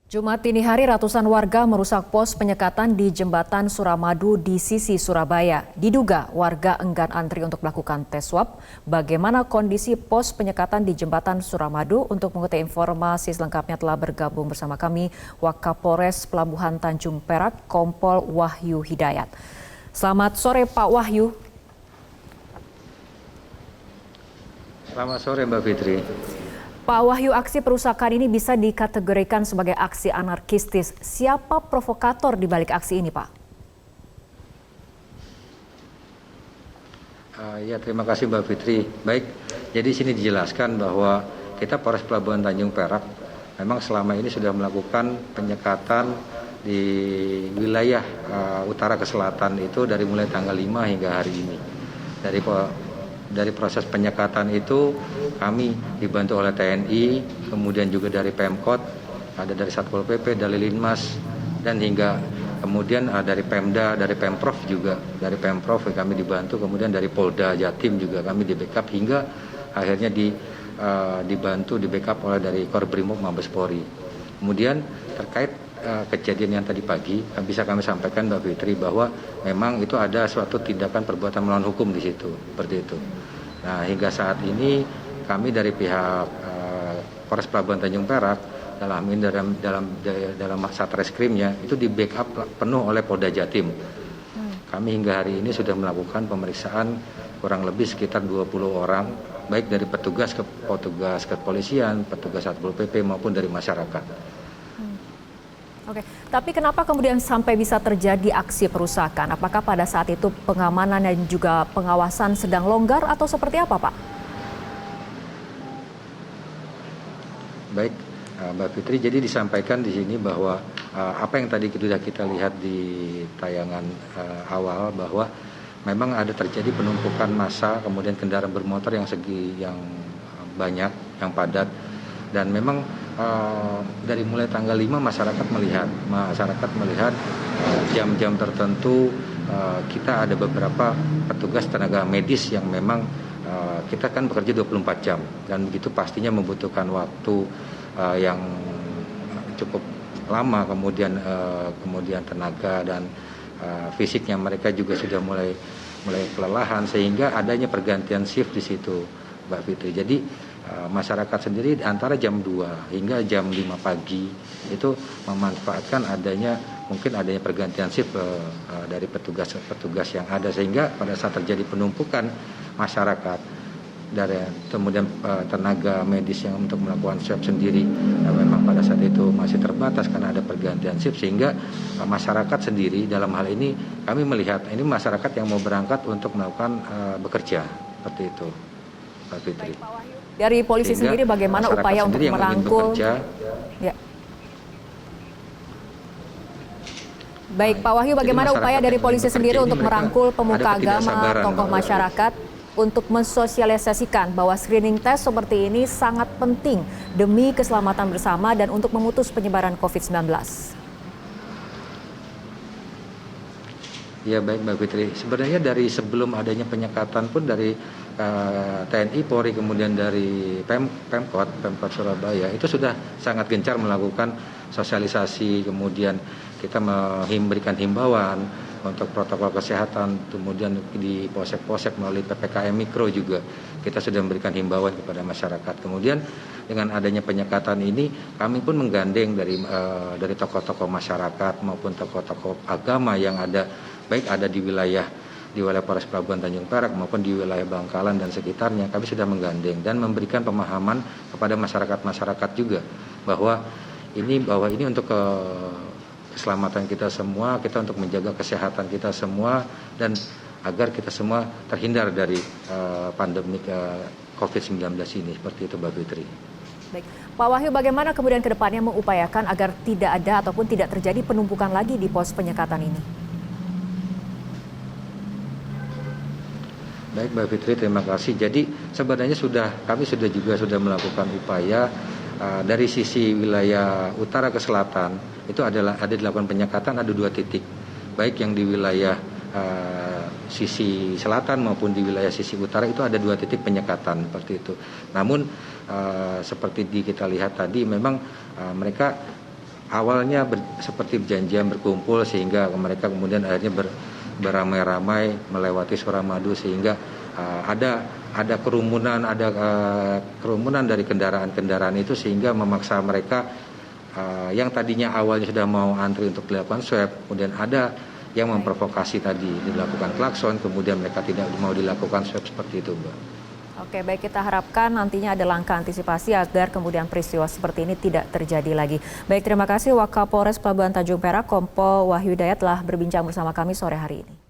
Jumat dini hari ratusan warga merusak pos penyekatan di Jembatan Suramadu di Sisi Surabaya. Diduga warga enggan antri untuk melakukan tes swab. Bagaimana kondisi pos penyekatan di Jembatan Suramadu? Untuk mengetahui informasi selengkapnya telah bergabung bersama kami Wakapolres Pelabuhan Tanjung Perak, Kompol Wahyu Hidayat. Selamat sore Pak Wahyu. Selamat sore Mbak Fitri. Pak Wahyu, aksi perusakan ini bisa dikategorikan sebagai aksi anarkistis. Siapa provokator di balik aksi ini, Pak? Ya, terima kasih Mbak Fitri. Baik, jadi sini dijelaskan bahwa kita Polres Pelabuhan Tanjung Perak memang selama ini sudah melakukan penyekatan di wilayah utara ke selatan itu dari mulai tanggal 5 hingga hari ini. Dari proses penyekatan itu kami dibantu oleh TNI, kemudian juga dari Pemkot, ada dari Satpol PP, dari Linmas, dan hingga kemudian dari Pemda, dari Pemprov juga, dari Pemprov kami dibantu, kemudian dari Polda Jatim juga kami di backup hingga akhirnya dibantu di backup oleh dari Korbrimob Mabes Polri. Kemudian terkait kejadian yang tadi pagi bisa kami sampaikan Mbak Fitri bahwa memang itu ada suatu tindakan perbuatan melawan hukum di situ, seperti itu. Nah, hingga saat ini kami dari pihak Polres Pelabuhan Tanjung Perak dalam Satreskrimnya itu di backup penuh oleh Polda Jatim. Kami hingga hari ini sudah melakukan pemeriksaan kurang lebih sekitar 20 orang, baik dari petugas kepolisian, petugas Satpol PP maupun dari masyarakat. Oke, tapi kenapa kemudian sampai bisa terjadi aksi perusakan? Apakah pada saat itu pengamanan dan juga pengawasan sedang longgar atau seperti apa, Pak? Baik, Mbak Fitri, jadi disampaikan di sini bahwa apa yang tadi sudah kita lihat di tayangan awal bahwa memang ada terjadi penumpukan massa, kemudian kendaraan bermotor yang banyak, yang padat, dan memang dari mulai tanggal 5 masyarakat melihat jam-jam tertentu kita ada beberapa petugas tenaga medis yang memang kita kan bekerja 24 jam dan begitu pastinya membutuhkan waktu yang cukup lama, kemudian tenaga dan fisiknya mereka juga sudah mulai kelelahan sehingga adanya pergantian shift di situ, Mbak Fitri. Jadi masyarakat sendiri antara jam 2 hingga jam 5 pagi itu memanfaatkan mungkin adanya pergantian shift dari petugas yang ada, sehingga pada saat terjadi penumpukan masyarakat dari kemudian tenaga medis yang untuk melakukan swab sendiri memang pada saat itu masih terbatas karena ada pergantian shift, sehingga masyarakat sendiri dalam hal ini kami melihat ini masyarakat yang mau berangkat untuk melakukan bekerja seperti itu, Pak Fitri. Dari polisi sendiri bagaimana upaya untuk merangkul? Ya. Baik, Pak Wahyu, bagaimana upaya dari polisi sendiri untuk merangkul pemuka agama, tokoh masyarakat untuk mensosialisasikan bahwa screening test seperti ini sangat penting demi keselamatan bersama dan untuk memutus penyebaran COVID-19? Ya, baik Mbak Fitri. Sebenarnya dari sebelum adanya penyekatan pun dari TNI, Polri, kemudian dari Pemkot Surabaya itu sudah sangat gencar melakukan sosialisasi, kemudian kita memberikan himbauan untuk protokol kesehatan, kemudian di posek-posek melalui PPKM Mikro juga kita sudah memberikan himbauan kepada masyarakat. Kemudian dengan adanya penyekatan ini kami pun menggandeng dari tokoh-tokoh masyarakat maupun tokoh-tokoh agama yang ada, baik ada di wilayah Polres Pelabuhan Tanjung Perak maupun di wilayah Bangkalan dan sekitarnya. Kami sudah menggandeng dan memberikan pemahaman kepada masyarakat juga bahwa ini untuk keselamatan kita semua, kita untuk menjaga kesehatan kita semua dan agar kita semua terhindar dari pandemi COVID-19 ini, seperti itu Mbak Fitri. Baik. Pak Wahyu, bagaimana kemudian ke depannya mengupayakan agar tidak ada ataupun tidak terjadi penumpukan lagi di pos penyekatan ini? Baik Mbak Fitri, terima kasih. Jadi sebenarnya kami sudah melakukan upaya dari sisi wilayah utara ke selatan itu ada dilakukan penyekatan, ada 2 titik, baik yang di wilayah sisi selatan maupun di wilayah sisi utara itu ada 2 titik penyekatan seperti itu. Namun seperti kita lihat tadi memang mereka awalnya seperti berjanjian berkumpul sehingga mereka kemudian akhirnya beramai-ramai melewati Suramadu sehingga ada kerumunan dari kendaraan-kendaraan itu sehingga memaksa mereka yang tadinya awalnya sudah mau antri untuk dilakukan swab, kemudian ada yang memprovokasi tadi dilakukan klakson, kemudian mereka tidak mau dilakukan swab seperti itu, Mbak. Oke, baik, kita harapkan nantinya ada langkah antisipasi agar kemudian peristiwa seperti ini tidak terjadi lagi. Baik, terima kasih Wakapolres Pelabuhan Tanjung Perak Kompol Wahyu Hidayat telah berbincang bersama kami sore hari ini.